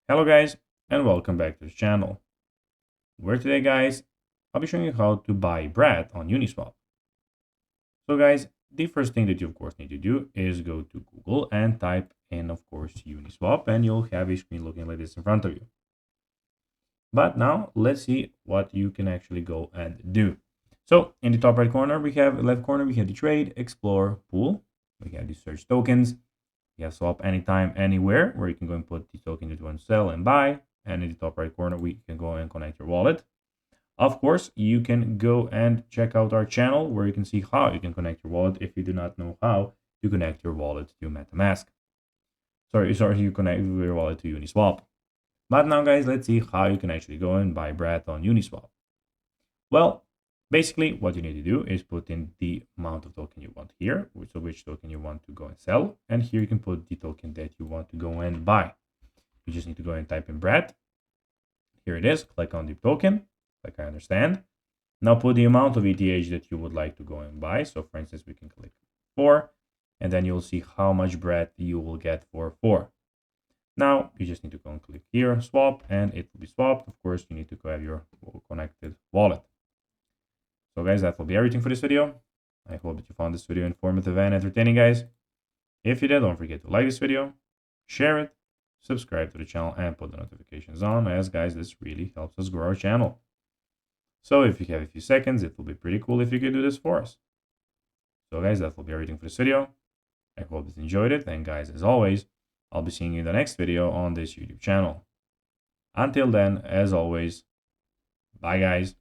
Hello guys, and welcome back to the channel, where today guys, I'll be showing you how to buy bread on Uniswap. So guys, the first thing that you of course need to do is go to Google and type in of course Uniswap, and you'll have a screen looking like this in front of you. But now let's see what you can actually go and do. So in the top right corner, left corner, we have the trade, explore, pool. We have the search tokens. We have swap anytime, anywhere, where you can go and put the token that you want to sell and buy. And in the top right corner, we can go and connect your wallet. Of course, you can go and check out our channel where you can see how you can connect your wallet if you do not know how to connect your wallet to MetaMask. Sorry, you connect your wallet to Uniswap. But now, guys, let's see how you can actually go and buy bread on Uniswap. Well, basically, what you need to do is put in the amount of token you want here, which token you want to go and sell. And here you can put the token that you want to go and buy. You just need to go and type in bread. Here it is. Click on the token, like I understand. Now put the amount of ETH that you would like to go and buy. So for instance, we can click 4, and then you'll see how much bread you will get for 4. Now you just need to go and click here, swap, and it will be swapped. Of course, you need to go have your connected wallet. So guys, that will be everything for this video. I hope that you found this video informative and entertaining, guys. If you did, don't forget to like this video, share it, subscribe to the channel, and put the notifications on, as guys, this really helps us grow our channel. So if you have a few seconds, it will be pretty cool if you could do this for us. So guys, that will be everything for this video. I hope that you enjoyed it, and guys, as always, I'll be seeing you in the next video on this YouTube channel. Until then, as always, bye guys.